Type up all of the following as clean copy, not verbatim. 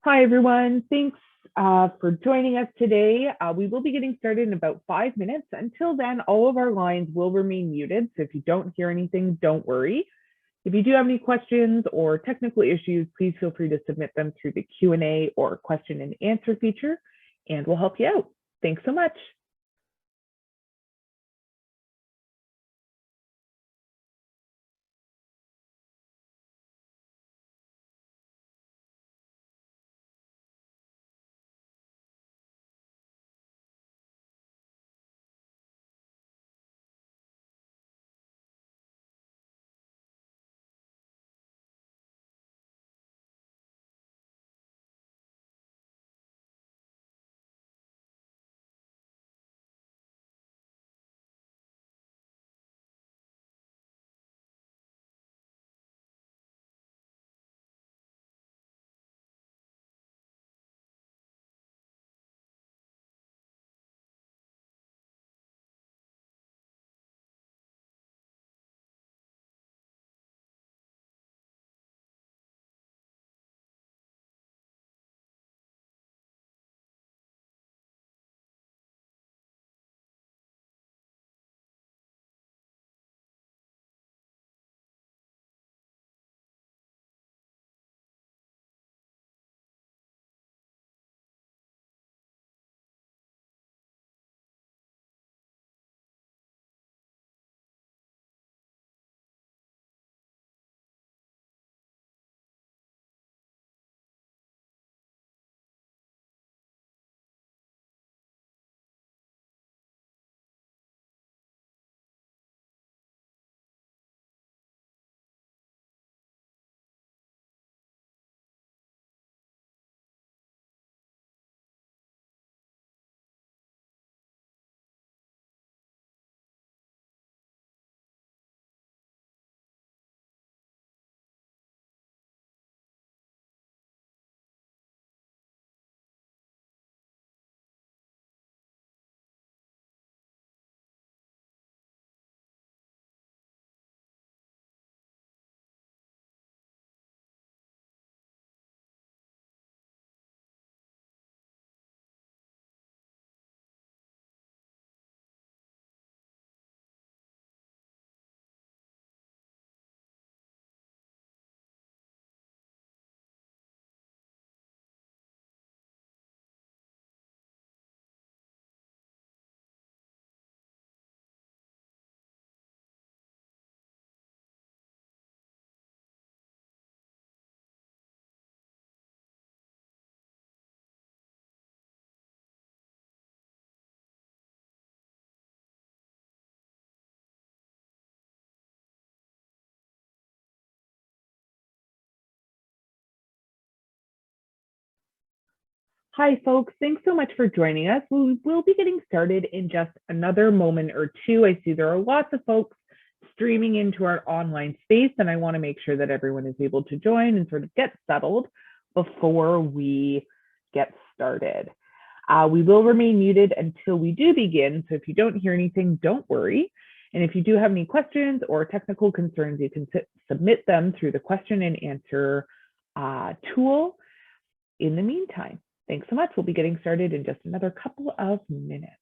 Hi, everyone. Thanks for joining us today. We will be getting started in about 5 minutes. Until then, all of our lines will remain muted. So if you don't hear anything, don't worry. If you do have any questions or technical issues, please feel free to submit them through the Q&A or question and answer feature, and we'll help you out. Thanks so much. Hi, folks. Thanks so much for joining us. We will be getting started in just another moment or two. I see there are lots of folks streaming into our online space, and I want to make sure that everyone is able to join and sort of get settled before we get started. We will remain muted until we do begin, so if you don't hear anything, don't worry. And if you do have any questions or technical concerns, you can submit them through the question and answer tool in the meantime. Thanks so much. We'll be getting started in just another couple of minutes.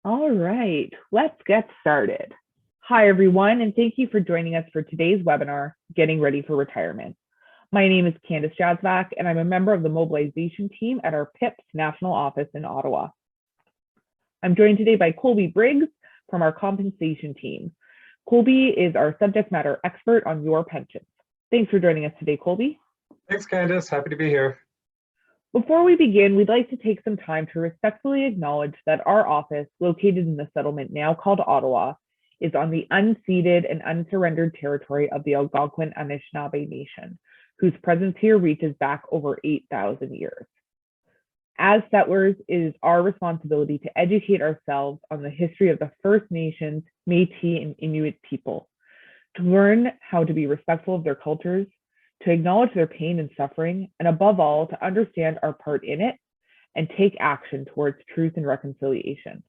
All right, let's get started. Hi, everyone, and thank you for joining us for today's webinar, Getting Ready for Retirement. My name is Candice Jazvac, and I'm a member of the mobilization team at our PIPS national office in Ottawa. I'm joined today by Colby Briggs from our compensation team. Colby is our subject matter expert on your pensions. Thanks for joining us today, Colby. Thanks, Candice. Happy to be here. Before we begin, we'd like to take some time to respectfully acknowledge that our office, located in the settlement now called Ottawa, is on the unceded and unsurrendered territory of the Algonquin Anishinaabe Nation, whose presence here reaches back over 8,000 years. As settlers, it is our responsibility to educate ourselves on the history of the First Nations, Métis, and Inuit people, to learn how to be respectful of their cultures, to acknowledge their pain and suffering, and above all, to understand our part in it and take action towards truth and reconciliation.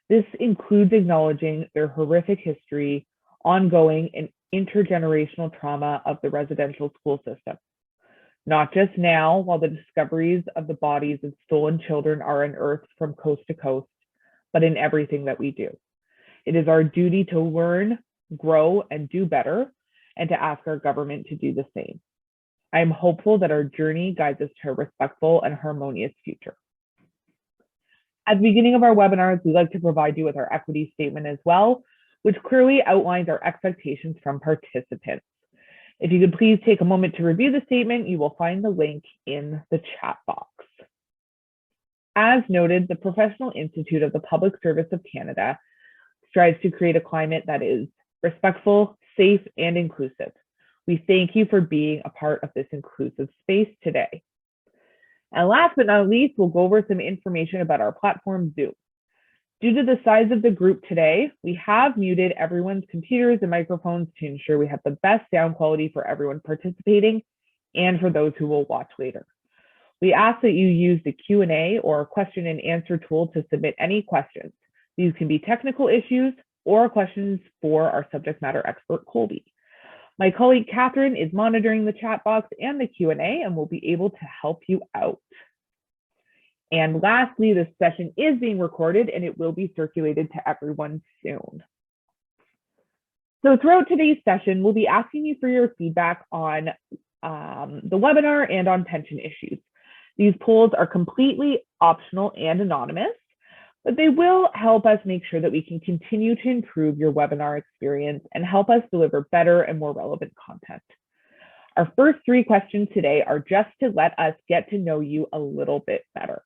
This includes acknowledging their horrific history, ongoing and intergenerational trauma of the residential school system. Not just now, while the discoveries of the bodies of stolen children are unearthed from coast to coast, but in everything that we do. It is our duty to learn, grow, and do better, and to ask our government to do the same. I am hopeful that our journey guides us to a respectful and harmonious future. At the beginning of our webinars, we'd like to provide you with our equity statement as well, which clearly outlines our expectations from participants. If you could please take a moment to review the statement, you will find the link in the chat box. As noted, the Professional Institute of the Public Service of Canada strives to create a climate that is respectful, safe, and inclusive. We thank you for being a part of this inclusive space today. And last but not least, we'll go over some information about our platform, Zoom. Due to the size of the group today, we have muted everyone's computers and microphones to ensure we have the best sound quality for everyone participating and for those who will watch later. We ask that you use the Q&A or question and answer tool to submit any questions. These can be technical issues or questions for our subject matter expert, Colby. My colleague, Catherine, is monitoring the chat box and the Q&A and will be able to help you out. And lastly, this session is being recorded and it will be circulated to everyone soon. So throughout today's session, we'll be asking you for your feedback on the webinar and on pension issues. These polls are completely optional and anonymous, but they will help us make sure that we can continue to improve your webinar experience and help us deliver better and more relevant content. Our first 3 questions today are just to let us get to know you a little bit better.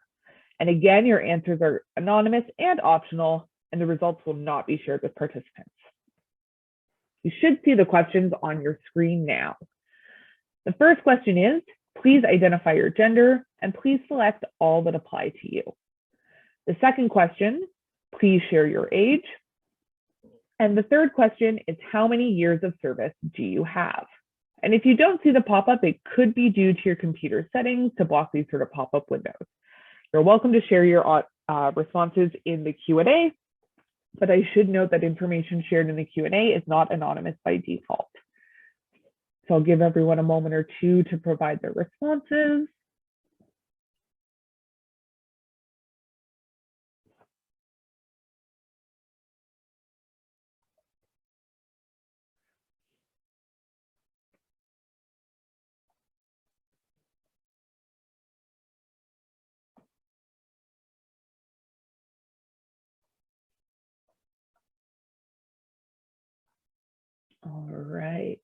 And again, your answers are anonymous and optional, and the results will not be shared with participants. You should see the questions on your screen now. The first question is, please identify your gender and please select all that apply to you. The second question, please share your age. And the third question is, how many years of service do you have? And if you don't see the pop-up, it could be due to your computer settings to block these sort of pop-up windows. You're welcome to share your responses in the Q&A, but I should note that information shared in the Q&A is not anonymous by default. So I'll give everyone a moment or two to provide their responses. All right.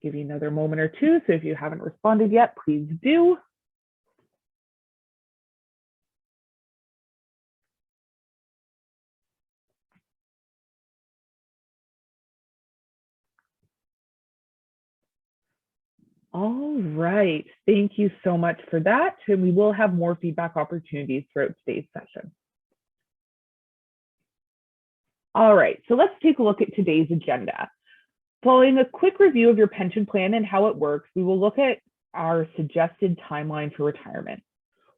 Give you another moment or two. So if you haven't responded yet, please do. All right. Thank you so much for that. And we will have more feedback opportunities throughout today's session. All right, so let's take a look at today's agenda. Following a quick review of your pension plan and how it works, we will look at our suggested timeline for retirement.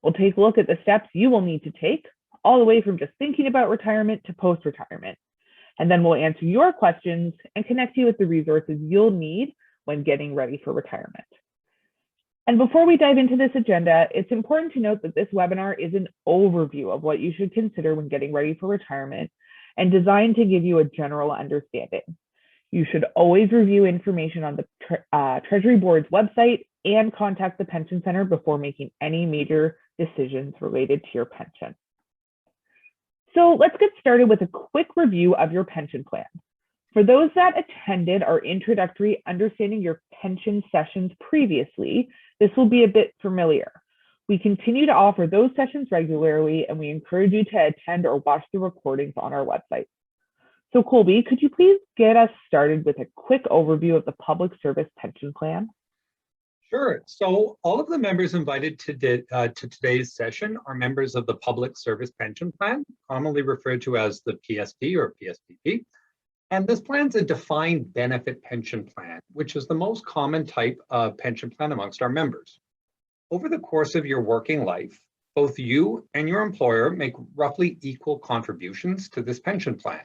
We'll take a look at the steps you will need to take, all the way from just thinking about retirement to post-retirement. And then we'll answer your questions and connect you with the resources you'll need when getting ready for retirement. And before we dive into this agenda, it's important to note that this webinar is an overview of what you should consider when getting ready for retirement and designed to give you a general understanding. You should always review information on the Treasury Board's website and contact the Pension Center before making any major decisions related to your pension. So let's get started with a quick review of your pension plan. For those that attended our introductory Understanding Your Pension sessions previously, this will be a bit familiar. We continue to offer those sessions regularly, and we encourage you to attend or watch the recordings on our website. So Colby, could you please get us started with a quick overview of the Public Service Pension Plan? Sure. So all of the members invited to today's session are members of the Public Service Pension Plan, commonly referred to as the PSP or PSPP. And this plan's a defined benefit pension plan, which is the most common type of pension plan amongst our members. Over the course of your working life, both you and your employer make roughly equal contributions to this pension plan.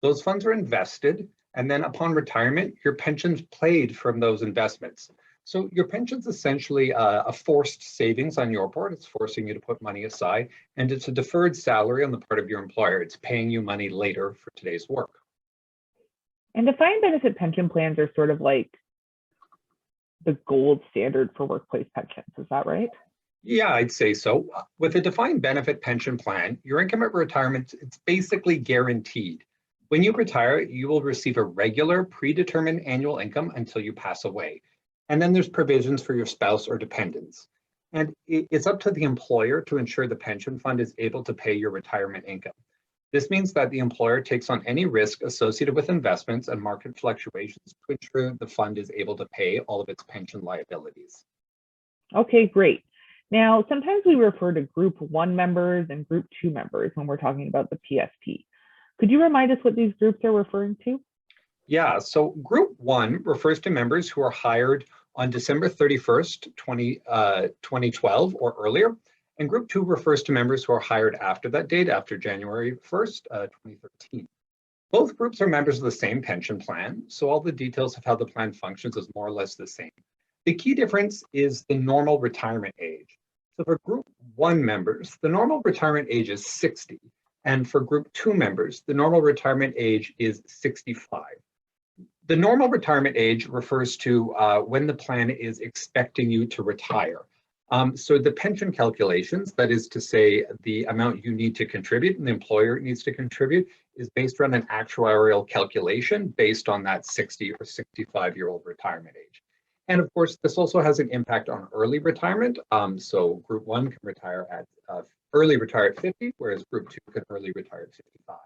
Those funds are invested, and then upon retirement, your pension's paid from those investments. So your pension's essentially a forced savings on your part. It's forcing you to put money aside, and it's a deferred salary on the part of your employer. It's paying you money later for today's work. And defined benefit pension plans are sort of like the gold standard for workplace pensions, is that right? Yeah, I'd say so. With a defined benefit pension plan, your income at retirement, it's basically guaranteed. When you retire, you will receive a regular predetermined annual income until you pass away. And then there's provisions for your spouse or dependents. And it's up to the employer to ensure the pension fund is able to pay your retirement income. This means that the employer takes on any risk associated with investments and market fluctuations to ensure the fund is able to pay all of its pension liabilities. Okay, great. Now, sometimes we refer to Group 1 members and Group 2 members when we're talking about the PSP. Could you remind us what these groups are referring to? Yeah, so Group 1 refers to members who are hired on December 31st, 2012 or earlier. And Group 2 refers to members who are hired after that date, after January 1st, 2013. Both groups are members of the same pension plan, so all the details of how the plan functions is more or less the same. The key difference is the normal retirement age. So for Group 1 members, the normal retirement age is 60. And for Group 2 members, the normal retirement age is 65. The normal retirement age refers to when the plan is expecting you to retire. So the pension calculations, that is to say, the amount you need to contribute and the employer needs to contribute, is based on an actuarial calculation based on that 60 or 65-year-old retirement age. And of course, this also has an impact on early retirement. So Group 1 can retire at early retire at 50, whereas Group 2 can early retire at 55.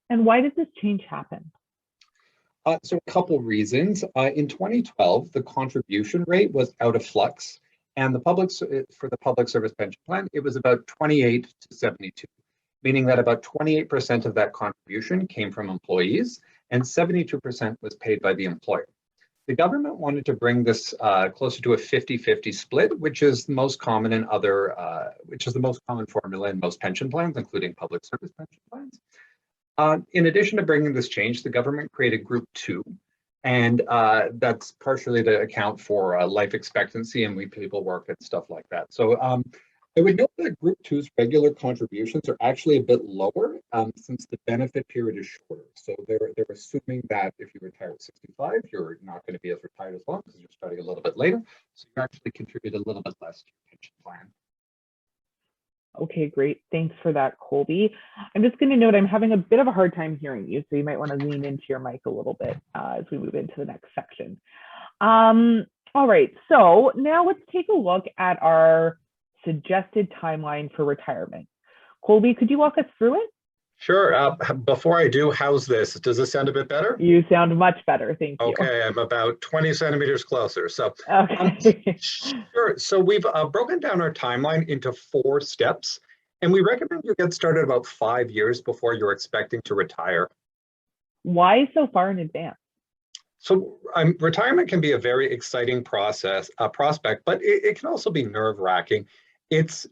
And why did this change happen? So a couple reasons. In 2012, the contribution rate was out of flux, and for the public service pension plan, it was about 28 to 72, meaning that about 28% of that contribution came from employees, and 72% was paid by the employer. The government wanted to bring this closer to a 50-50 split, which is the most common which is the most common formula in most pension plans, including public service pension plans. In addition to bringing this change, the government created Group 2, and that's partially to account for life expectancy and when people work and stuff like that. So I would note that Group 2's regular contributions are actually a bit lower since the benefit period is shorter. So they're assuming that if you retire at 65, you're not going to be as retired as long because you're starting a little bit later. So you actually contribute a little bit less to your pension plan. Okay, great. Thanks for that, Colby. I'm just going to note I'm having a bit of a hard time hearing you, so you might want to lean into your mic a little bit as we move into the next section. All right, so now let's take a look at our suggested timeline for retirement. Colby, could you walk us through it? Sure. Before I do, how's this? Does this sound a bit better? You sound much better. Thank you. Okay, I'm about 20 centimeters closer. So, okay. Sure. So we've broken down our timeline into 4 steps, and we recommend you get started about 5 years before you're expecting to retire. Why so far in advance? So retirement can be a very exciting prospect, but it can also be nerve-wracking. It's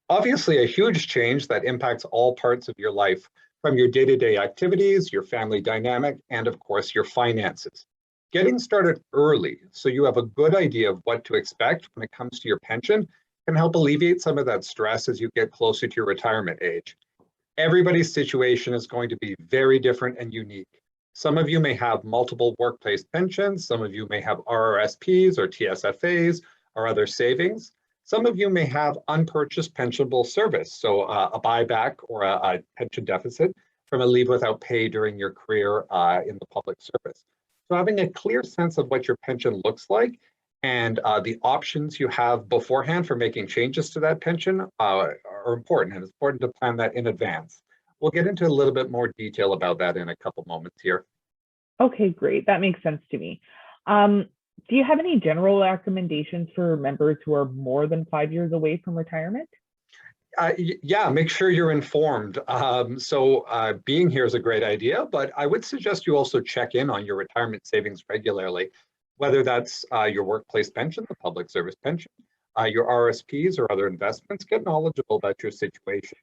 obviously a huge change that impacts all parts of your life, from your day-to-day activities, your family dynamic, and of course, your finances. Getting started early so you have a good idea of what to expect when it comes to your pension can help alleviate some of that stress as you get closer to your retirement age. Everybody's situation is going to be very different and unique. Some of you may have multiple workplace pensions, some of you may have RRSPs or TSFAs or other savings. Some of you may have unpurchased pensionable service, so a buyback or a pension deficit from a leave without pay during your career in the public service. So having a clear sense of what your pension looks like and the options you have beforehand for making changes to that pension are important, and it's important to plan that in advance. We'll get into a little bit more detail about that in a couple moments here. Okay, great. That makes sense to me. Do you have any general recommendations for members who are more than 5 years away from retirement? Yeah, make sure you're informed. Being here is a great idea, but I would suggest you also check in on your retirement savings regularly, whether that's your workplace pension, the public service pension, your RSPs or other investments. Get knowledgeable about your situation.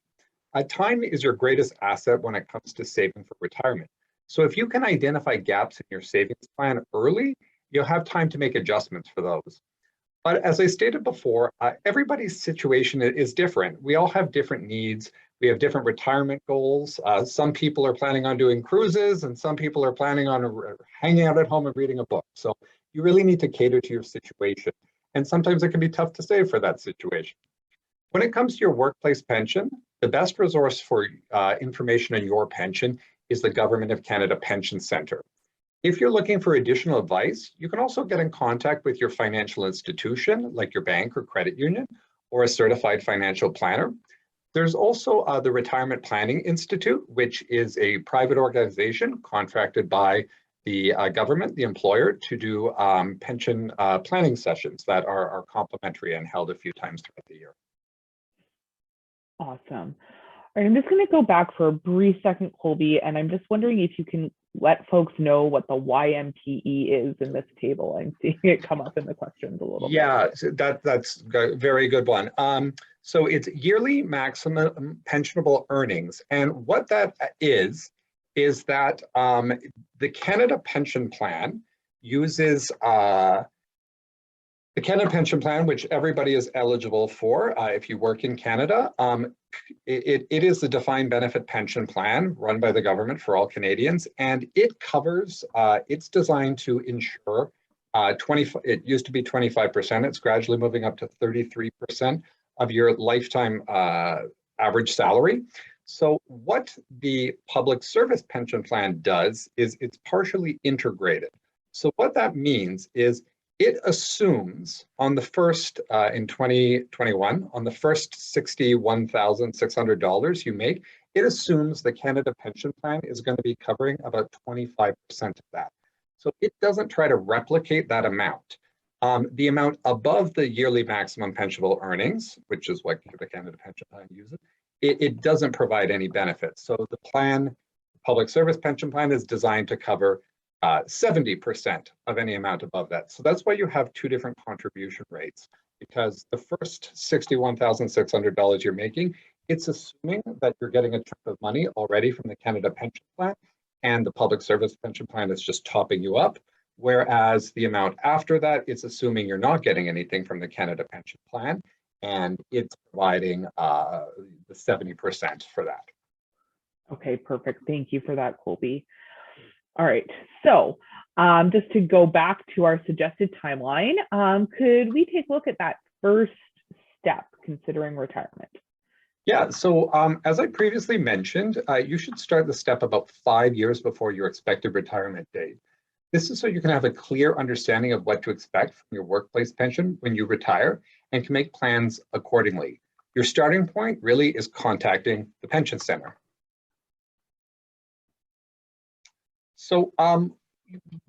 Time is your greatest asset when it comes to saving for retirement. So if you can identify gaps in your savings plan early, you'll have time to make adjustments for those. But as I stated before, everybody's situation is different. We all have different needs. We have different retirement goals. Some people are planning on doing cruises and some people are planning on hanging out at home and reading a book. So you really need to cater to your situation. And sometimes it can be tough to save for that situation. When it comes to your workplace pension, the best resource for information on your pension is the Government of Canada Pension Centre. If you're looking for additional advice, you can also get in contact with your financial institution, like your bank or credit union, or a certified financial planner. There's also the Retirement Planning Institute, which is a private organization contracted by the government, the employer, to do pension planning sessions that are complimentary and held a few times throughout the year. Awesome. All right, I'm just going to go back for a brief second, Colby, and I'm just wondering if you can let folks know what the YMPE is in this table. I'm seeing it come up in the questions a little bit. Yeah, that's a very good one. So it's yearly maximum pensionable earnings. And what that is that the Canada Pension Plan uses the Canada Pension Plan, which everybody is eligible for if you work in Canada. It is a defined benefit pension plan run by the government for all Canadians, and it covers, it's designed to ensure it used to be 25%, it's gradually moving up to 33% of your lifetime average salary. So what the public service pension plan does is it's partially integrated. So what that means is it assumes on the first, in 2021, on the first $61,600 you make, it assumes the Canada Pension Plan is going to be covering about 25% of that. So it doesn't try to replicate that amount. The amount above the yearly maximum pensionable earnings, which is what the Canada Pension Plan uses, it doesn't provide any benefits. So the plan, public service pension plan, is designed to cover 70% of any amount above that. So that's why you have two different contribution rates, because the first $61,600 you're making, it's assuming that you're getting a chunk of money already from the Canada Pension Plan, and the public service pension plan is just topping you up. Whereas the amount after that, it's assuming you're not getting anything from the Canada Pension Plan, and it's providing the 70% for that. Okay, perfect. Thank you for that, Colby. All right, so just to go back to our suggested timeline, could we take a look at that first step considering retirement? Yeah, so as I previously mentioned, you should start the step about 5 years before your expected retirement date. This is so you can have a clear understanding of what to expect from your workplace pension when you retire and can make plans accordingly. Your starting point really is contacting the pension center. So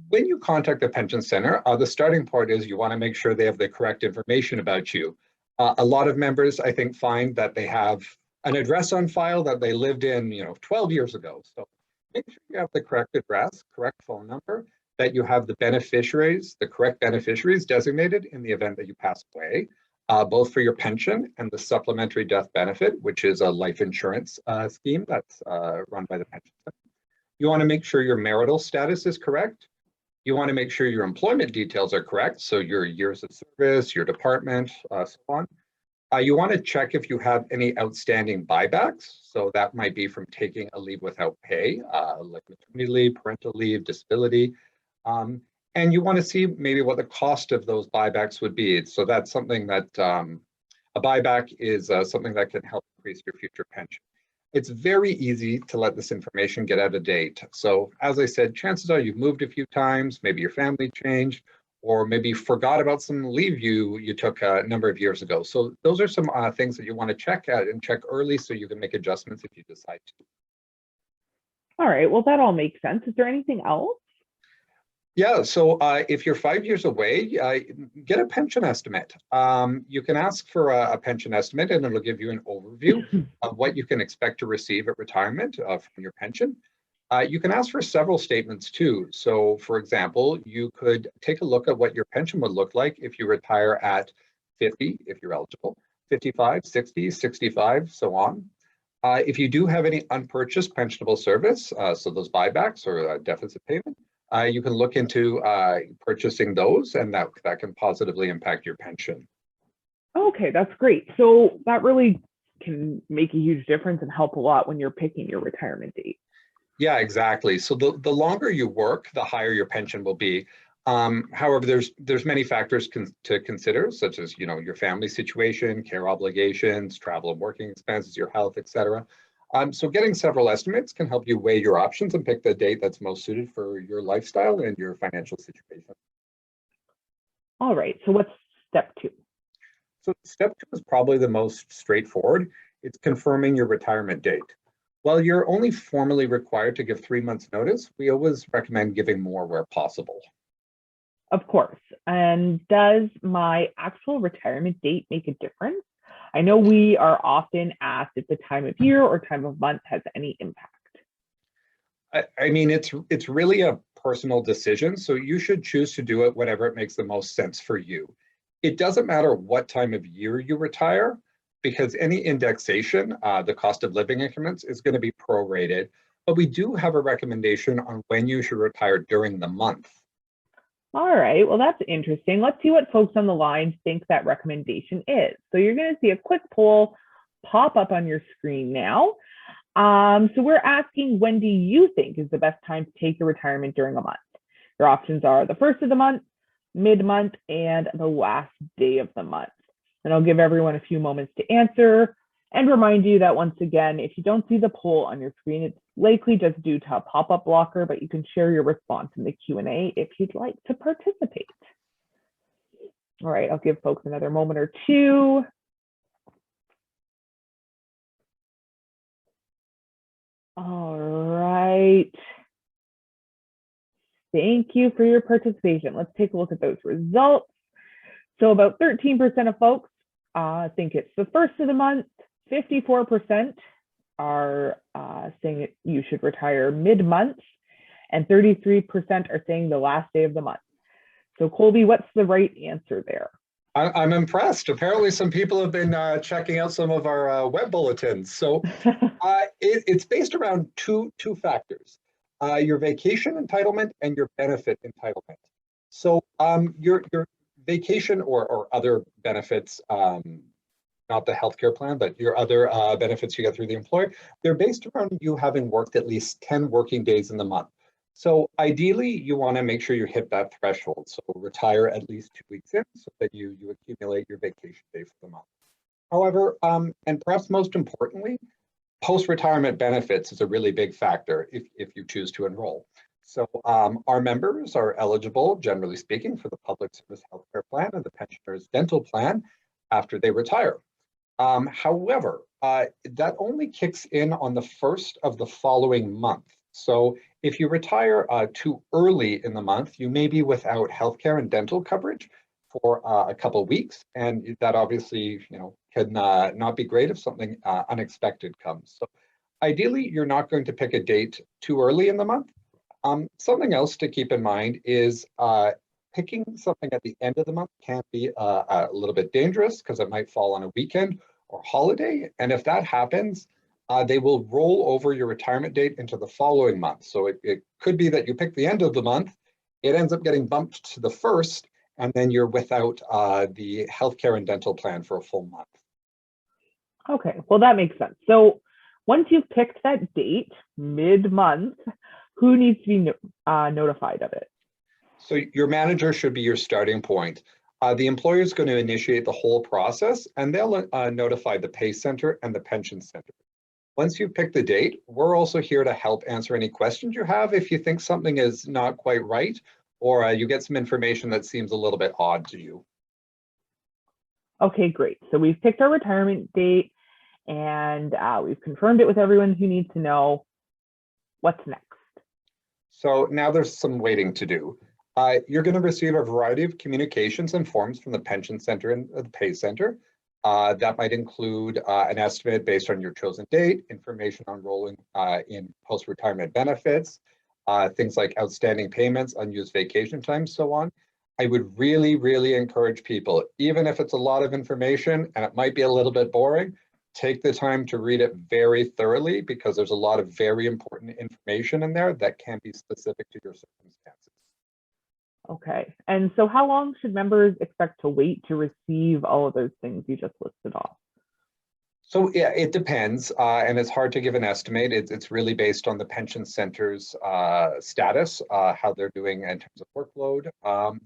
when you contact the pension center, the starting point is you want to make sure they have the correct information about you. A lot of members, I think, find that they have an address on file that they lived in, 12 years ago. So make sure you have the correct address, correct phone number, that you have the beneficiaries, the correct beneficiaries designated in the event that you pass away, both for your pension and the supplementary death benefit, which is a life insurance scheme that's run by the pension center. You want to make sure your marital status is correct. You want to make sure your employment details are correct, so your years of service, your department, so on. You want to check if you have any outstanding buybacks. So that might be from taking a leave without pay, like maternity leave, parental leave, disability. And you want to see maybe what the cost of those buybacks would be. So that's something that a buyback is something that can help increase your future pension. It's very easy to let this information get out of date. So as I said, chances are you've moved a few times, maybe your family changed, or maybe forgot about some leave you took a number of years ago. So those are some things that you want to check out and check early so you can make adjustments if you decide to. All right, well, that all makes sense. Is there anything else? Yeah, so if you're 5 years away, get a pension estimate. You can ask for a pension estimate and it'll give you an overview of what you can expect to receive at retirement from your pension. You can ask for several statements too. So for example, you could take a look at what your pension would look like if you retire at 50, if you're eligible, 55, 60, 65, so on. If you do have any unpurchased pensionable service, so those buybacks or a deficit payment, you can look into purchasing those, and that can positively impact your pension. Okay, that's great. So that really can make a huge difference and help a lot when you're picking your retirement date. Yeah, exactly. So the longer you work, the higher your pension will be. However, there's many factors to consider, such as your family situation, care obligations, travel and working expenses, your health, etc. So getting several estimates can help you weigh your options and pick the date that's most suited for your lifestyle and your financial situation. All right, so what's step 2? So step 2 is probably the most straightforward. It's confirming your retirement date. While you're only formally required to give 3 months notice, we always recommend giving more where possible. Of course. And does my actual retirement date make a difference? I know we are often asked if the time of year or time of month has any impact. I mean, it's really a personal decision, so you should choose to do it whenever it makes the most sense for you. It doesn't matter what time of year you retire, because any indexation, the cost of living increments, is going to be prorated. But we do have a recommendation on when you should retire during the month. All right, well, that's interesting. Let's see what folks on the line think that recommendation is. So you're going to see a quick poll pop up on your screen now. So we're asking, when do you think is the best time to take your retirement during a month? Your options are the first of the month, mid-month, and the last day of the month. And I'll give everyone a few moments to answer and remind you that once again, if you don't see the poll on your screen, it's likely just due to a pop-up blocker, but you can share your response in the Q&A if you'd like to participate. All right, I'll give folks another moment or two. All right. Thank you for your participation. Let's take a look at those results. So about 13% of folks think it's the first of the month. 54% are saying that you should retire mid-month, and 33% are saying the last day of the month. So Colby, what's the right answer there? I'm impressed. Apparently some people have been checking out some of our web bulletins. So it's based around two factors, your vacation entitlement and your benefit entitlement. So your vacation or other benefits, not the healthcare plan, but your other benefits you get through the employer, they're based around you having worked at least 10 working days in the month. So ideally, you want to make sure you hit that threshold. So retire at least 2 weeks in so that you accumulate your vacation days for the month. However, and perhaps most importantly, post-retirement benefits is a really big factor if you choose to enroll. So our members are eligible, generally speaking, for the public service healthcare plan and the pensioner's dental plan after they retire. However, that only kicks in on the first of the following month. So if you retire too early in the month, you may be without healthcare and dental coverage for a couple of weeks, and that obviously, can not be great if something unexpected comes. So ideally, you're not going to pick a date too early in the month. Something else to keep in mind is picking something at the end of the month can be a little bit dangerous because it might fall on a weekend or holiday. And if that happens, they will roll over your retirement date into the following month. So it could be that you pick the end of the month it ends up getting bumped to the 1st, and then you're without the healthcare and dental plan for a full month. Okay, well, that makes sense. So once you've picked that date, mid-month, who needs to be notified of it? So your manager should be your starting point. The employer is going to initiate the whole process, and they'll notify the pay center and the pension center. Once you pick the date, we're also here to help answer any questions you have if you think something is not quite right, or you get some information that seems a little bit odd to you. Okay, great. So we've picked our retirement date and we've confirmed it with everyone who needs to know. What's next? So now there's some waiting to do. You're going to receive a variety of communications and forms from the pension center and the pay center. That might include an estimate based on your chosen date, information on enrolling in post-retirement benefits, things like outstanding payments, unused vacation time, so on. I would really, really encourage people, even if it's a lot of information and it might be a little bit boring, take the time to read it very thoroughly, because there's a lot of very important information in there that can be specific to your circumstances. Okay, and so how long should members expect to wait to receive all of those things you just listed off? So yeah, it depends, and it's hard to give an estimate. It's really based on the pension center's status, how they're doing in terms of workload.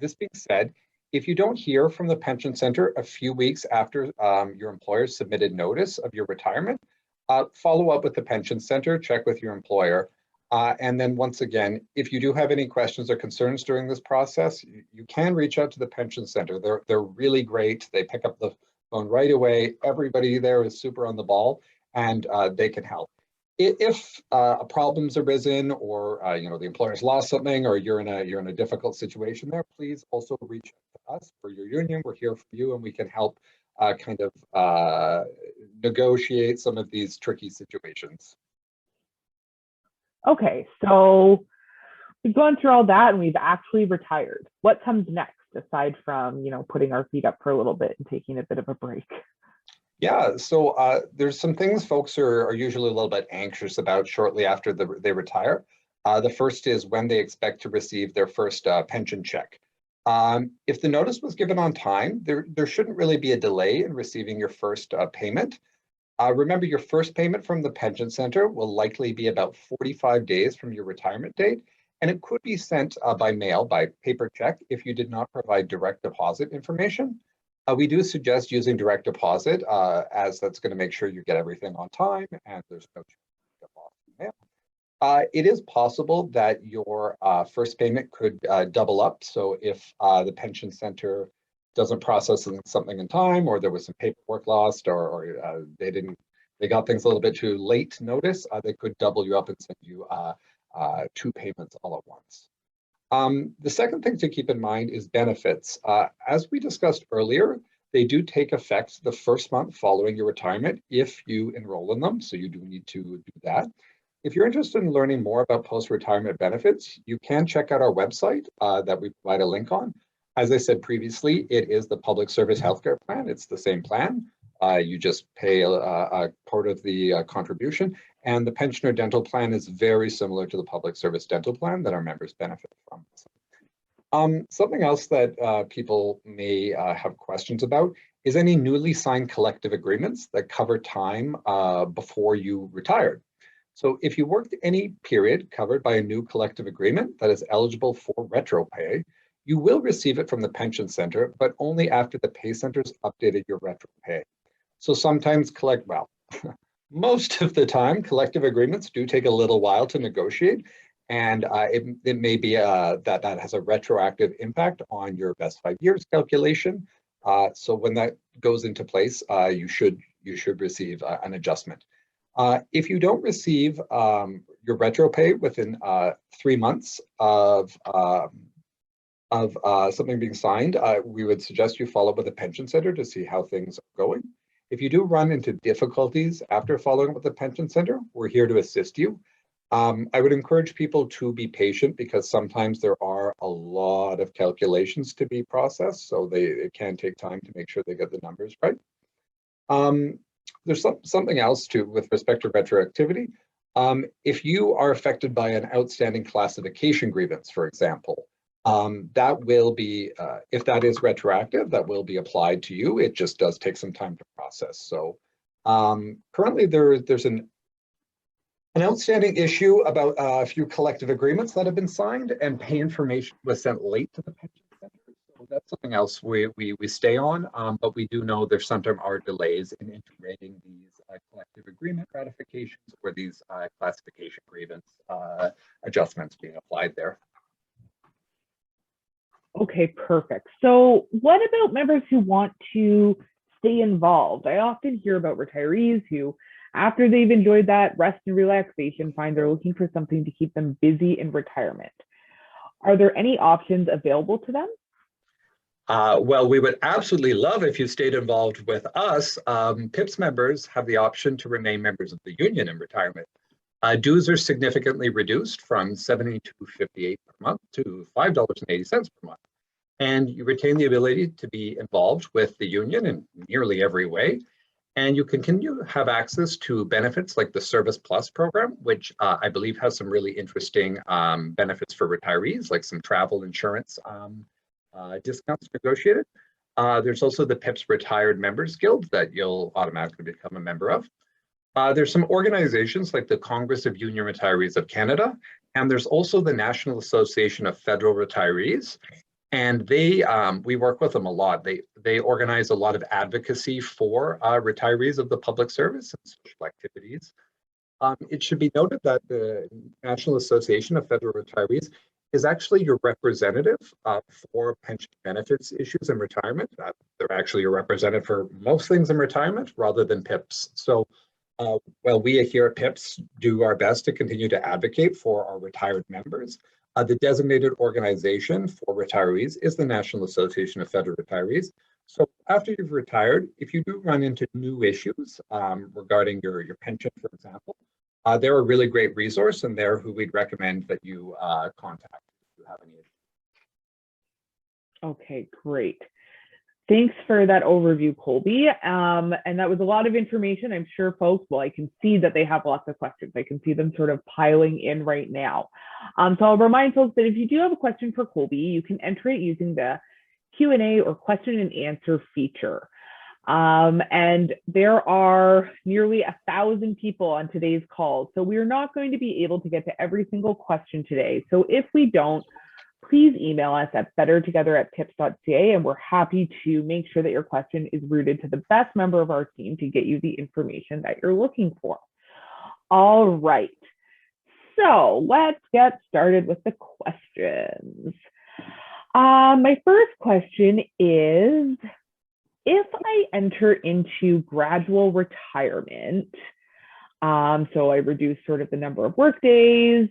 This being said, if you don't hear from the pension center a few weeks after your employer submitted notice of your retirement, follow up with the pension center, check with your employer. And then once again, if you do have any questions or concerns during this process, you can reach out to the pension center. They're really great. They pick up the phone right away. Everybody there is super on the ball, and they can help. If a problem's arisen, or the employer's lost something, or you're in a difficult situation there, please also reach out to us for your union. We're here for you, and we can help negotiate some of these tricky situations. Okay, so we've gone through all that and we've actually retired. What comes next, aside from, putting our feet up for a little bit and taking a bit of a break? Yeah, so there's some things folks are usually a little bit anxious about shortly after they retire. The first is when they expect to receive their first pension check. If the notice was given on time, there shouldn't really be a delay in receiving your first payment. Remember, your first payment from the pension center will likely be about 45 days from your retirement date, and it could be sent by mail, by paper check, if you did not provide direct deposit information. We do suggest using direct deposit, as that's going to make sure you get everything on time and there's no chance of loss in mail. It is possible that your first payment could double up. So if the pension center doesn't process something in time, or there was some paperwork lost, or they got things a little bit too late to notice, they could double you up and send you 2 payments all at once. The second thing to keep in mind is benefits. As we discussed earlier, they do take effect the first month following your retirement if you enroll in them, so you do need to do that. If you're interested in learning more about post-retirement benefits, you can check out our website that we provide a link on. As I said previously, it is the public service healthcare plan. It's the same plan. You just pay a part of the contribution, and the pension or dental plan is very similar to the public service dental plan that our members benefit from. Something else that people may have questions about is any newly signed collective agreements that cover time before you retired. So if you worked any period covered by a new collective agreement that is eligible for retro pay, you will receive it from the pension center, but only after the pay center's updated your retro pay. So sometimes most of the time, collective agreements do take a little while to negotiate, and it may be that has a retroactive impact on your best 5 years calculation. So when that goes into place, you should receive an adjustment. If you don't receive your retro pay within 3 months of something being signed, we would suggest you follow up with the pension center to see how things are going. If you do run into difficulties after following up with the pension center, we're here to assist you. I would encourage people to be patient, because sometimes there are a lot of calculations to be processed, so it can take time to make sure they get the numbers right. There's something else too with respect to retroactivity. If you are affected by an outstanding classification grievance, for example, That will be, if that is retroactive, that will be applied to you. It just does take some time to process. So currently there's an outstanding issue about a few collective agreements that have been signed, and pay information was sent late to the pension center. So that's something else we stay on, but we do know there sometimes are delays in integrating these collective agreement ratifications or these classification grievance adjustments being applied there. Okay, perfect. So what about members who want to stay involved? I often hear about retirees who, after they've enjoyed that rest and relaxation, find they're looking for something to keep them busy in retirement. Are there any options available to them? Well, we would absolutely love if you stayed involved with us. PIPS members have the option to remain members of the union in retirement. Dues are significantly reduced from $72.58 per month to $5.80 per month. And you retain the ability to be involved with the union in nearly every way. And you continue to have access to benefits like the Service Plus program, which I believe has some really interesting benefits for retirees, like some travel insurance discounts negotiated. There's also the PIPS Retired Members Guild that you'll automatically become a member of. There's some organizations like the Congress of Union Retirees of Canada, and there's also the National Association of Federal Retirees. And we work with them a lot. They organize a lot of advocacy for retirees of the public service and social activities. It should be noted that the National Association of Federal Retirees is actually your representative for pension benefits issues in retirement. They're actually your representative for most things in retirement rather than PIPs. So while we here at PIPS do our best to continue to advocate for our retired members, the designated organization for retirees is the National Association of Federal Retirees. So after you've retired, if you do run into new issues regarding your pension, for example, they're a really great resource, and they're who we'd recommend that you contact if you have any issues. Okay, great. Thanks for that overview, Colby. And that was a lot of information. I'm sure folks, well, I can see that they have lots of questions. I can see them sort of piling in right now. So I'll remind folks that if you do have a question for Colby, you can enter it using the Q&A or question and answer feature. And there are nearly 1,000 people on today's call, so we're not going to be able to get to every single question today. So if we don't, please email us at bettertogether@pips.ca, and we're happy to make sure that your question is routed to the best member of our team to get you the information that you're looking for. All right, so let's get started with the questions. My first question is, if I enter into gradual retirement, so I reduce sort of the number of work days,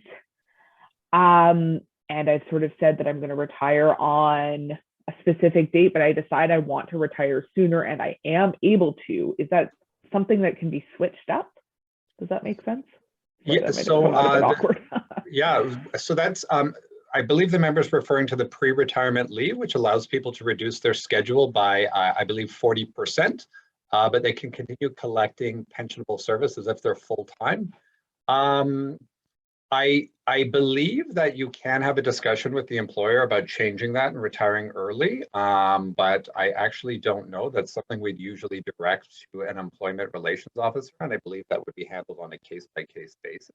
and I've sort of said that I'm going to retire on a specific date, but I decide I want to retire sooner and I am able to, is that something that can be switched up? Does that make sense? Yeah, so awkward. Yeah, so that's, I believe the member's referring to the pre-retirement leave, which allows people to reduce their schedule by, I believe, 40%, but they can continue collecting pensionable services if they're full-time. I believe that you can have a discussion with the employer about changing that and retiring early, but I actually don't know. That's something we'd usually direct to an employment relations officer, and I believe that would be handled on a case-by-case basis.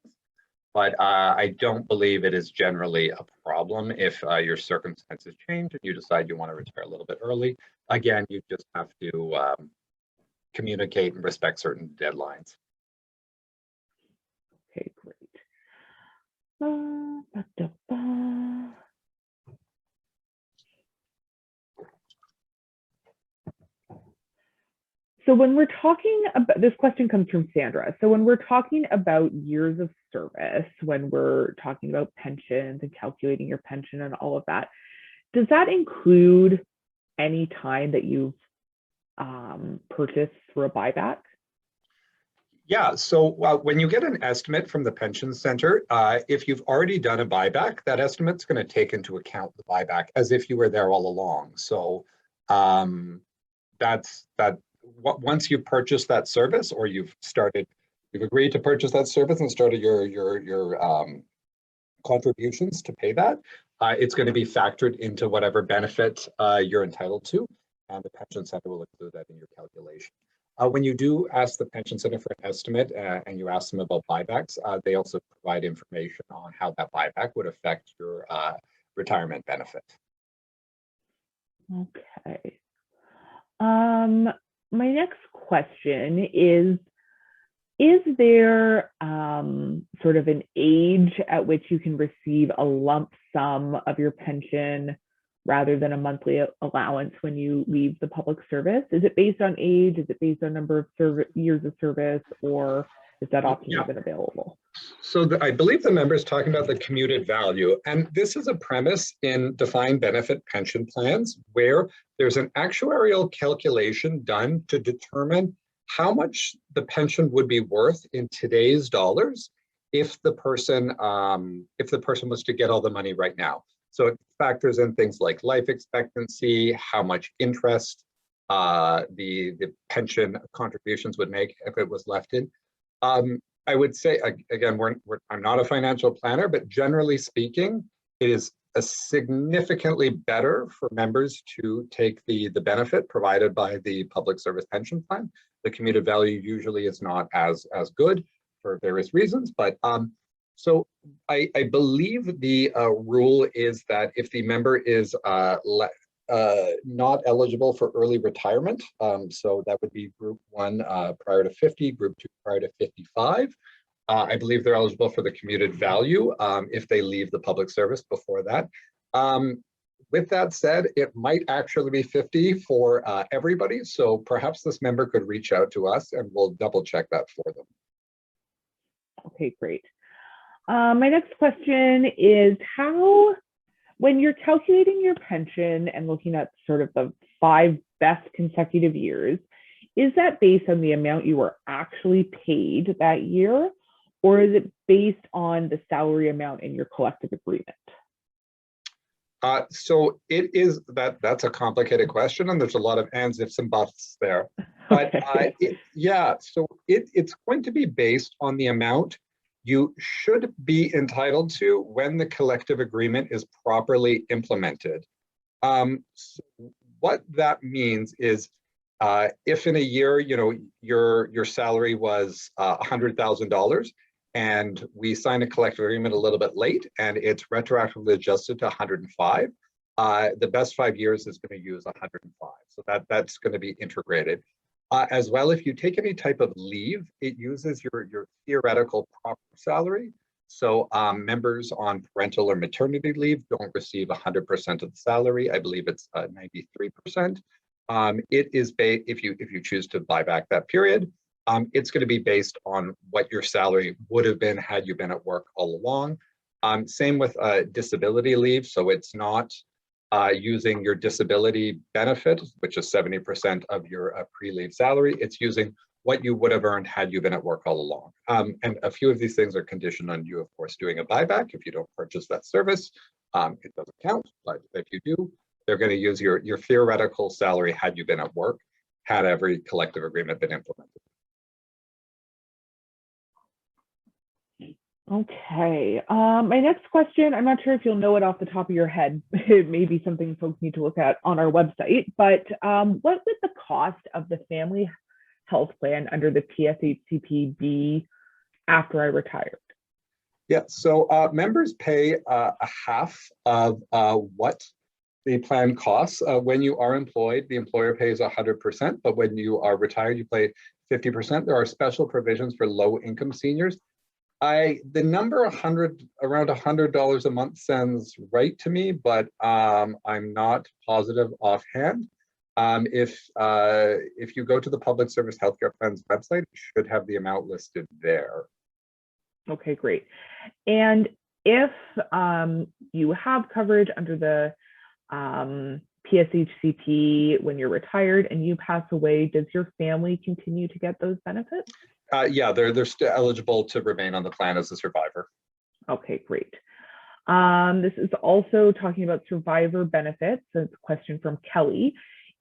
But I don't believe it is generally a problem if your circumstances change and you decide you want to retire a little bit early. Again, you just have to communicate and respect certain deadlines. Okay, great. So when we're talking about, this question comes from Sandra. So when we're talking about years of service, when we're talking about pensions and calculating your pension and all of that, does that include any time that you've purchased through a buyback? Yeah, so when you get an estimate from the pension center, if you've already done a buyback, that estimate's going to take into account the buyback as if you were there all along. So that's that. Once you purchase that service, or you've agreed to purchase that service and started your contributions to pay that, it's going to be factored into whatever benefit you're entitled to, and the pension center will include that in your calculation. When you do ask the pension center for an estimate and you ask them about buybacks, they also provide information on how that buyback would affect your retirement benefit. Okay. My next question is there sort of an age at which you can receive a lump sum of your pension rather than a monthly allowance when you leave the public service? Is it based on age? Is it based on number of years of service, or is that option even available? So I believe the member is talking about the commuted value, and this is a premise in defined benefit pension plans where there's an actuarial calculation done to determine how much the pension would be worth in today's dollars if the person was to get all the money right now. So it factors in things like life expectancy, how much interest the pension contributions would make if it was left in. I would say, again, I'm not a financial planner, but generally speaking, it is significantly better for members to take the benefit provided by the public service pension plan. The commuted value usually is not as good for various reasons, but so I believe the rule is that if the member is not eligible for early retirement, so that would be group 1 prior to 50, group 2 prior to 55. I believe they're eligible for the commuted value if they leave the public service before that. With that said, it might actually be 50 for everybody, so perhaps this member could reach out to us and we'll double check that for them. Okay, great. My next question is when you're calculating your pension and looking at sort of the 5 best consecutive years, is that based on the amount you were actually paid that year, or is it based on the salary amount in your collective agreement? So it is that's a complicated question, and there's a lot of ands, ifs, and buts there. But so it's going to be based on the amount you should be entitled to when the collective agreement is properly implemented. So what that means is if in a year, your salary was $100,000 and we sign a collective agreement a little bit late and it's retroactively adjusted to 105, the best 5 years is going to use 105. So that's going to be integrated. As well, if you take any type of leave, it uses your theoretical proper salary. So members on parental or maternity leave don't receive 100% of the salary. I believe it's 93%. It is if you choose to buy back that period, it's going to be based on what your salary would have been had you been at work all along. Same with disability leave. So it's not using your disability benefit, which is 70% of your pre-leave salary. It's using what you would have earned had you been at work all along. And a few of these things are conditioned on you, of course, doing a buyback. If you don't purchase that service, it doesn't count. But if you do, they're going to use your theoretical salary had you been at work, had every collective agreement been implemented. Okay. My next question, I'm not sure if you'll know it off the top of your head. It may be something folks need to look at on our website, but what would the cost of the family health plan under the PSHCP be after I retired? Yeah, so members pay a half of what the plan costs. When you are employed, the employer pays 100%, but when you are retired, you pay 50%. There are special provisions for low-income seniors. The number around $100 a month sounds right to me, but I'm not positive offhand. If you go to the Public Service Healthcare Plan's website, it should have the amount listed there. Okay, great. And if you have coverage under the PSHCP when you're retired and you pass away, does your family continue to get those benefits? Yeah, they're still eligible to remain on the plan as a survivor. Okay, great. This is also talking about survivor benefits. So it's a question from Kelly.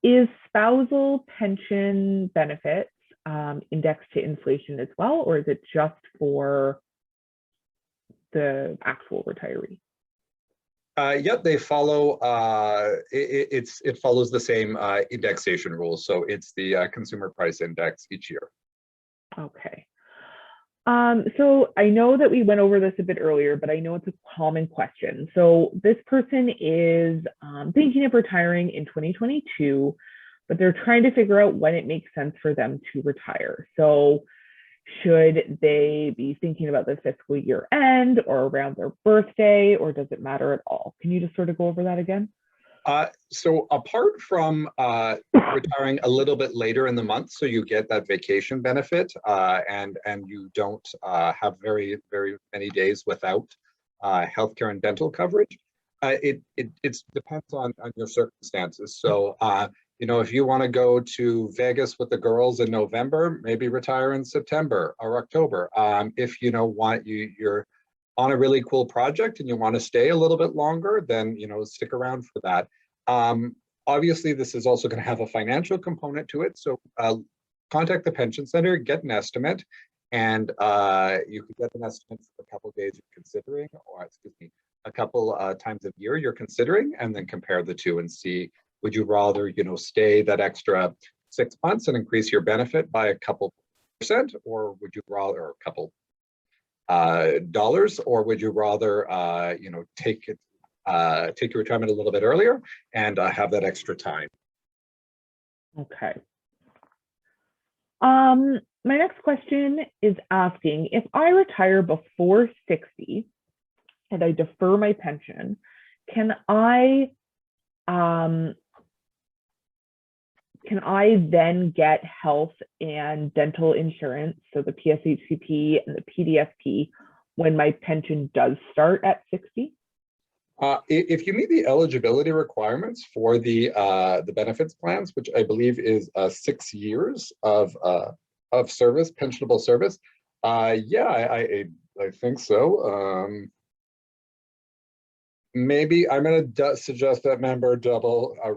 Is spousal pension benefits indexed to inflation as well, or is it just for the actual retiree? Yep, they follow, it follows the same indexation rules. So it's the consumer price index each year. Okay. So I know that we went over this a bit earlier, but I know it's a common question. So this person is thinking of retiring in 2022, but they're trying to figure out when it makes sense for them to retire. So should they be thinking about the fiscal year end or around their birthday, or does it matter at all? Can you just sort of go over that again? So apart from retiring a little bit later in the month, so you get that vacation benefit, and you don't have very many days without healthcare and dental coverage. It depends on your circumstances. So you know, if you want to go to Vegas with the girls in November, maybe retire in September or October. If you know you're on a really cool project and you want to stay a little bit longer, then you know, stick around for that. Obviously, this is also going to have a financial component to it. So contact the pension center, get an estimate, and you could get an estimate for a couple of days you're considering, or excuse me, a couple times a year you're considering, and then compare the two and see, would you rather, you know, stay that extra 6 months and increase your benefit by a couple percent, or would you rather, or a couple dollars, or would you rather you know, take your retirement a little bit earlier and have that extra time? Okay. My next question is asking, if I retire before 60 and I defer my pension, can I then get health and dental insurance, so the PSHCP and the PDSP, when my pension does start at 60? If you meet the eligibility requirements for the benefits plans, which I believe is 6 years of service, pensionable service, yeah, I think so. Maybe I'm going to suggest that member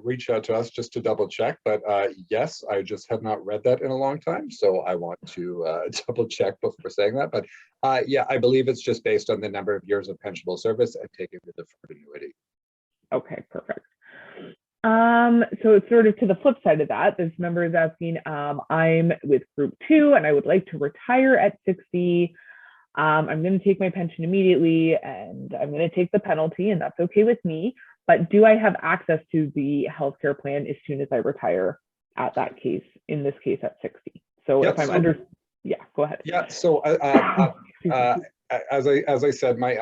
reach out to us just to double check. But yes, I just have not read that in a long time, so I want to double check before saying that. But yeah, I believe it's just based on the number of years of pensionable service and taking the deferred annuity. Okay, perfect. So it's sort of to the flip side of that. This member is asking, I'm with group 2 and I would like to retire at 60. I'm going to take my pension immediately and I'm going to take the penalty, and that's okay with me. But do I have access to the healthcare plan as soon as I retire at that case, in this case at 60? So Yeah, if I'm so, yeah, go ahead. Yeah, so as I said, my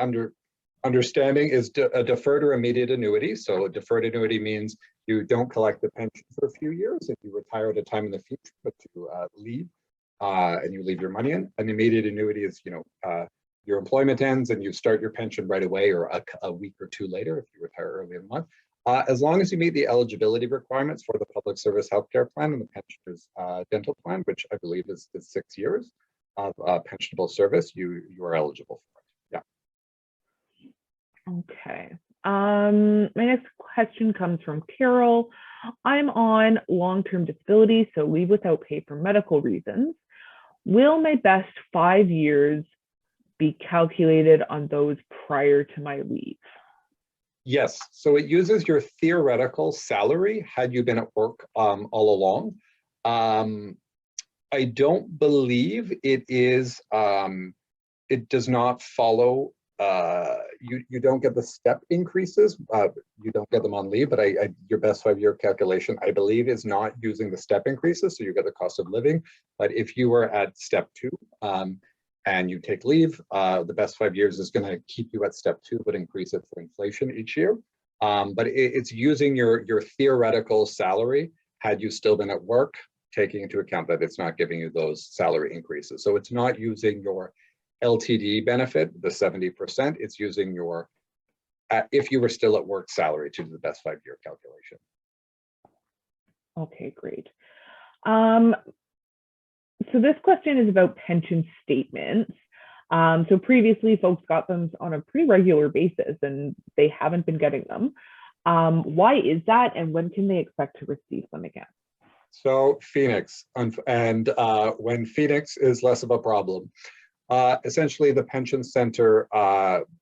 understanding is a deferred or immediate annuity. So a deferred annuity means you don't collect the pension for a few years if you retire at a time in the future, but you leave. And you leave your money in. An immediate annuity is, you know, your employment ends and you start your pension right away, or a week or two later if you retire early in the month. As long as you meet the eligibility requirements for the public service healthcare plan and the pensioners dental plan, which I believe is 6 years of pensionable service, you are eligible for it. Yeah. Okay. My next question comes from Carol. I'm on long-term disability, so leave without pay for medical reasons. Will my best 5 years be calculated on those prior to my leave? Yes, so it uses your theoretical salary had you been at work all along. I don't believe it is, it does not follow, you don't get the step increases, you don't get them on leave, but your best 5 year calculation, I believe, is not using the step increases, so you get the cost of living. But if you were at step 2 and you take leave, the best 5 years is going to keep you at step 2, but increase it for inflation each year. But it's using your theoretical salary had you still been at work, taking into account that it's not giving you those salary increases. So it's not using your LTD benefit, the 70%, it's using your, if you were still at work, salary to do the best 5 year calculation. Okay, great. So this question is about pension statements. So previously folks got them on a pretty regular basis and they haven't been getting them. Why is that, and when can they expect to receive them again? So Phoenix, and when Phoenix is less of a problem. Essentially, the pension center,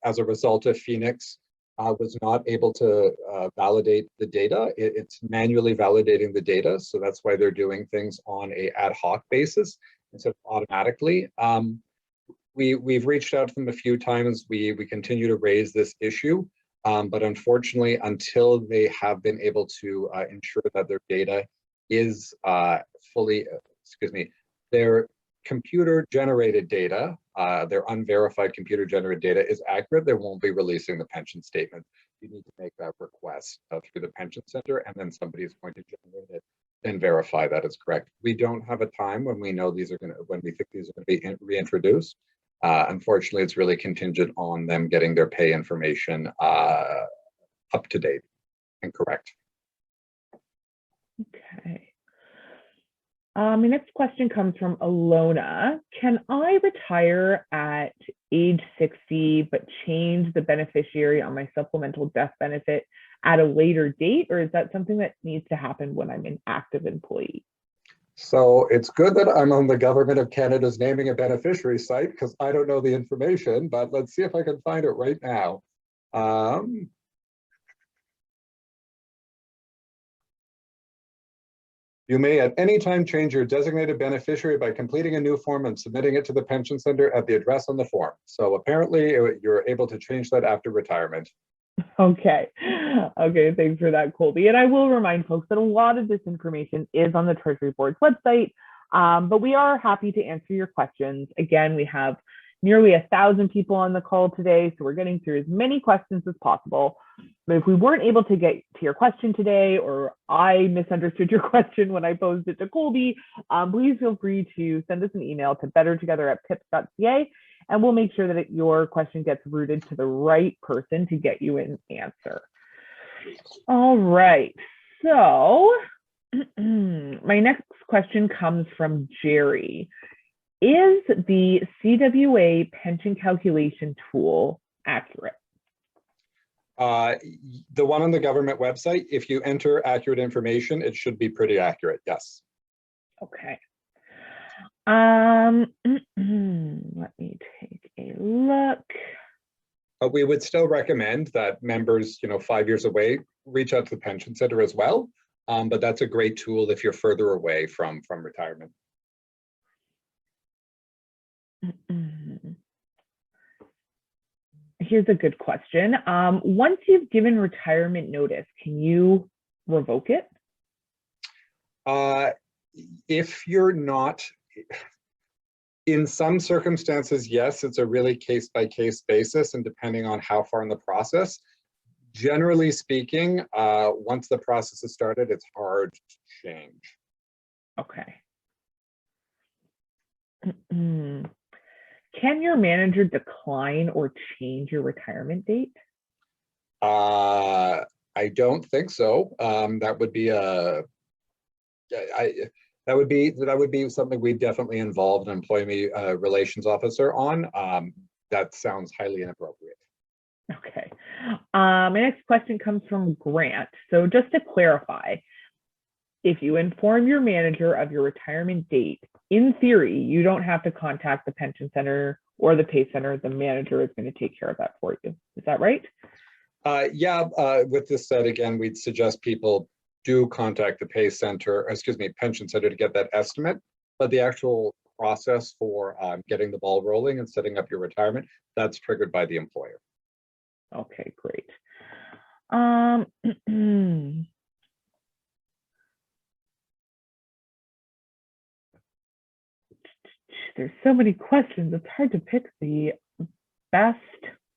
as a result of Phoenix was not able to validate the data. It's manually validating the data, so that's why they're doing things on a ad hoc basis instead of automatically. We've reached out to them a few times. We continue to raise this issue, but unfortunately, until they have been able to ensure that their data is their computer-generated data, their unverified computer-generated data is accurate, they won't be releasing the pension statement. You need to make that request through the pension center, and then somebody is going to generate it and verify that it's correct. We don't have a time when we know these are going to, when we think these are going to be reintroduced. Unfortunately, it's really contingent on them getting their pay information up to date and correct. Okay. My next question comes from Alona. Can I retire at age 60 but change the beneficiary on my supplemental death benefit at a later date, or is that something that needs to happen when I'm an active employee? So it's good that I'm on the Government of Canada's naming a beneficiary site, because I don't know the information, but let's see if I can find it right now. You may at any time change your designated beneficiary by completing a new form and submitting it to the pension center at the address on the form. So apparently you're able to change that after retirement. Okay. Okay, thanks for that, Colby. And I will remind folks that a lot of this information is on the Treasury Board's website, but we are happy to answer your questions. Again, we have nearly 1,000 people on the call today, so we're getting through as many questions as possible. But if we weren't able to get to your question today, or I misunderstood your question when I posed it to Colby, please feel free to send us an email to bettertogether@pips.ca, and we'll make sure that your question gets routed to the right person to get you an answer. All right, so my next question comes from Jerry. Is the CWA pension calculation tool accurate? The one on the government website, if you enter accurate information, it should be pretty accurate, yes. Okay. Let me take a look. We would still recommend that members, 5 years away, reach out to the pension center as well. But that's a great tool if you're further away from retirement. Here's a good question. Once you've given retirement notice, can you revoke it? If you're not, in some circumstances, yes, it's a really case-by-case basis, and depending on how far in the process. Generally speaking, once the process is started, it's hard to change. Okay. Can your manager decline or change your retirement date? I don't think so. That would be that would be something we definitely involve an employee relations officer on. That sounds highly inappropriate. Okay. My next question comes from Grant. So just to clarify, if you inform your manager of your retirement date, in theory, you don't have to contact the pension center or the pay center. The manager is going to take care of that for you. Is that right? Yeah, with this said, again, we'd suggest people do contact the pension center to get that estimate. But the actual process for getting the ball rolling and setting up your retirement, that's triggered by the employer. Okay, great. There's so many questions. It's hard to pick the best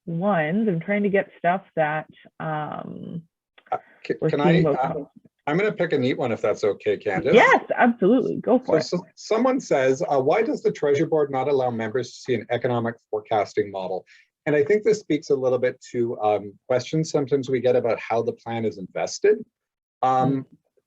ones. I'm trying to get stuff that I'm going to pick a neat one if that's okay, Candace. Yes, absolutely. Go for it. So someone says, why does the Treasury Board not allow members to see an economic forecasting model? And I think this speaks a little bit to questions sometimes we get about how the plan is invested.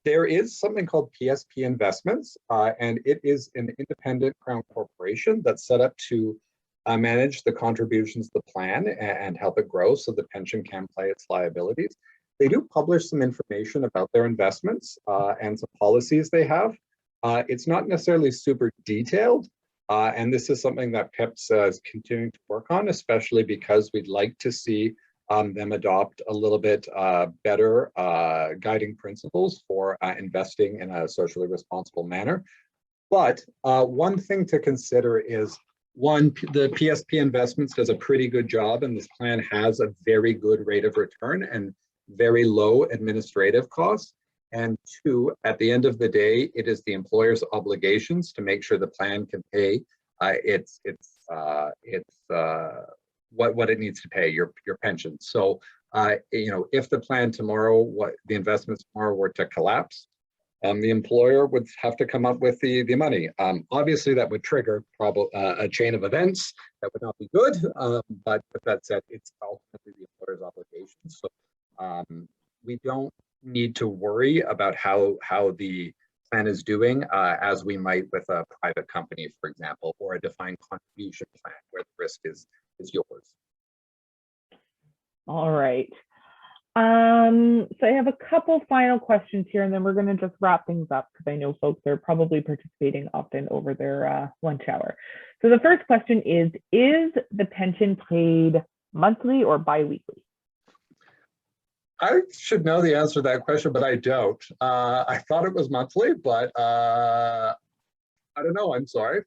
There is something called PSP Investments, and it is an independent Crown corporation that's set up to manage the contributions to the plan and help it grow so the pension can play its liabilities. They do publish some information about their investments and some policies they have. It's not necessarily super detailed, and this is something that PIPS is continuing to work on, especially because we'd like to see them adopt a little bit better guiding principles for investing in a socially responsible manner. But one thing to consider is, one, the PSP Investments does a pretty good job, and this plan has a very good rate of return and very low administrative costs. And two, at the end of the day, it is the employer's obligations to make sure the plan can pay what it needs to pay, your pension. So if the plan tomorrow, the investments tomorrow were to collapse, the employer would have to come up with the money. Obviously, that would trigger probably a chain of events that would not be good. But with that said, it's ultimately the employer's obligation. So we don't need to worry about how the plan is doing as we might with a private company, for example, or a defined contribution plan where the risk is yours. All right. So I have a couple final questions here, and then we're going to just wrap things up because I know folks are probably participating often over their lunch hour. So the first question is the pension paid monthly or biweekly? I should know the answer to that question, but I don't. I thought it was monthly, but I don't know. I'm sorry.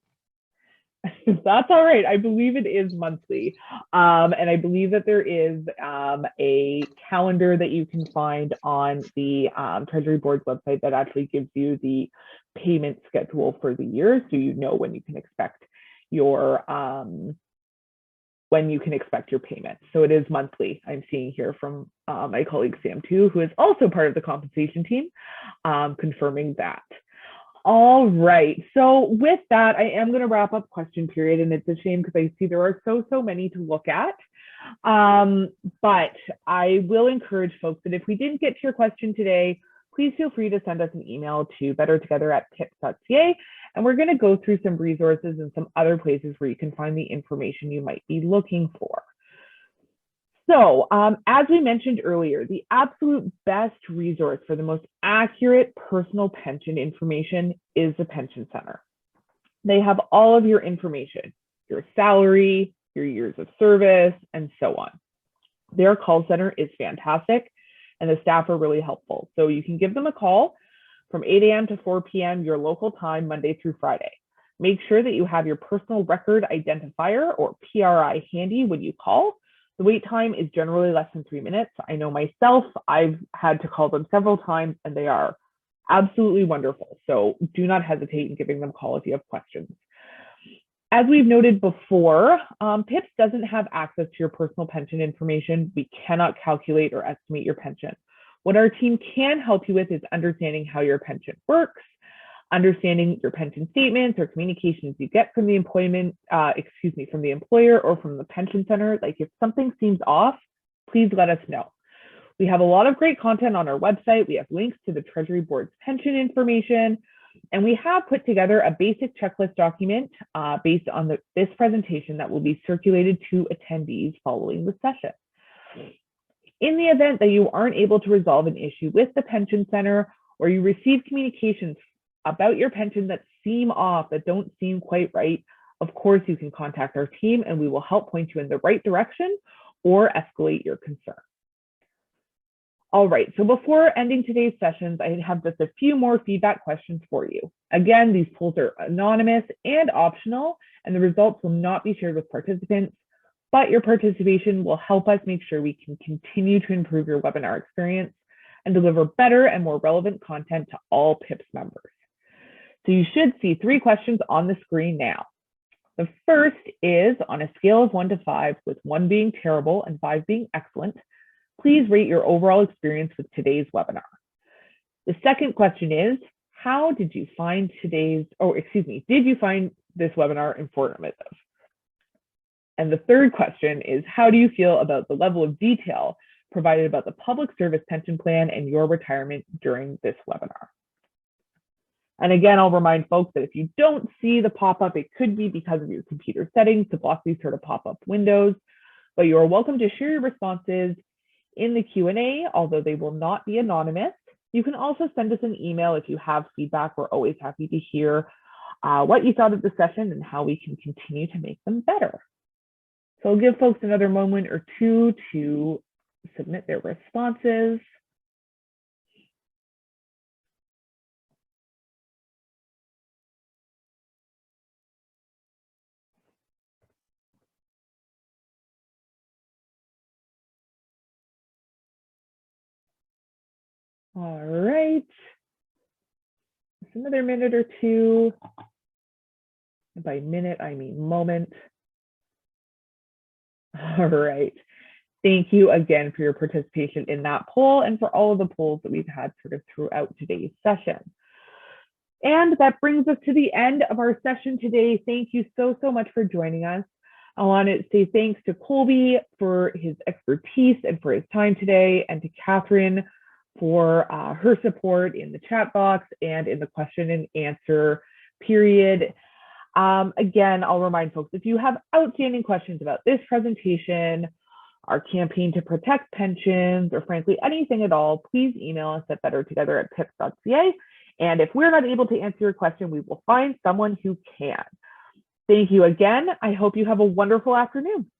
That's all right. I believe it is monthly. And I believe that there is a calendar that you can find on the Treasury Board's website that actually gives you the payment schedule for the year. So you know when you can expect your payment. So it is monthly. I'm seeing here from my colleague Sam too, who is also part of the compensation team, confirming that. All right, so with that, I am going to wrap up question period, and it's a shame because I see there are so many to look at. But I will encourage folks that if we didn't get to your question today, please feel free to send us an email to bettertogether@pips.ca, and we're going to go through some resources and some other places where you can find the information you might be looking for. So as we mentioned earlier, the absolute best resource for the most accurate personal pension information is the Pension Center. They have all of your information, your salary, your years of service, and so on. Their call center is fantastic, and the staff are really helpful. So you can give them a call from 8 a.m. to 4 p.m. your local time, Monday through Friday. Make sure that you have your personal record identifier, or PRI, handy when you call. The wait time is generally less than 3 minutes. I know myself, I've had to call them several times, and they are absolutely wonderful. So do not hesitate in giving them a call if you have questions. As we've noted before, PIPS doesn't have access to your personal pension information. We cannot calculate or estimate your pension. What our team can help you with is understanding how your pension works, understanding your pension statements or communications you get from the from the employer or from the pension center. Like if something seems off, please let us know. We have a lot of great content on our website. We have links to the Treasury Board's pension information, and we have put together a basic checklist document based on this presentation that will be circulated to attendees following the session. In the event that you aren't able to resolve an issue with the Pension Center, or you receive communications about your pension that seem off, that don't seem quite right, of course you can contact our team and we will help point you in the right direction or escalate your concern. All right, so before ending today's sessions, I have just a few more feedback questions for you. Again, these polls are anonymous and optional, and the results will not be shared with participants, but your participation will help us make sure we can continue to improve your webinar experience and deliver better and more relevant content to all PIPS members. So you should see 3 questions on the screen now. The first is, on a scale of 1 to 5, with 1 being terrible and 5 being excellent, please rate your overall experience with today's webinar. The second question is, how did you find did you find this webinar informative? And the third question is, how do you feel about the level of detail provided about the public service pension plan and your retirement during this webinar? And again, I'll remind folks that if you don't see the pop-up, it could be because of your computer settings to block these sort of pop-up windows, but you are welcome to share your responses in the Q&A, although they will not be anonymous. You can also send us an email if you have feedback. We're always happy to hear what you thought of the session and how we can continue to make them better. So I'll give folks another moment or two to submit their responses. All right. Just another minute or two. And by minute, I mean moment. All right. Thank you again for your participation in that poll and for all of the polls that we've had sort of throughout today's session. And that brings us to the end of our session today. Thank you so much for joining us. I want to say thanks to Colby for his expertise and for his time today, and to Catherine for her support in the chat box and in the question and answer period. Again, I'll remind folks, if you have outstanding questions about this presentation, our campaign to protect pensions, or frankly, anything at all, please email us at bettertogether@pips.ca. And if we're not able to answer your question, we will find someone who can. Thank you again. I hope you have a wonderful afternoon.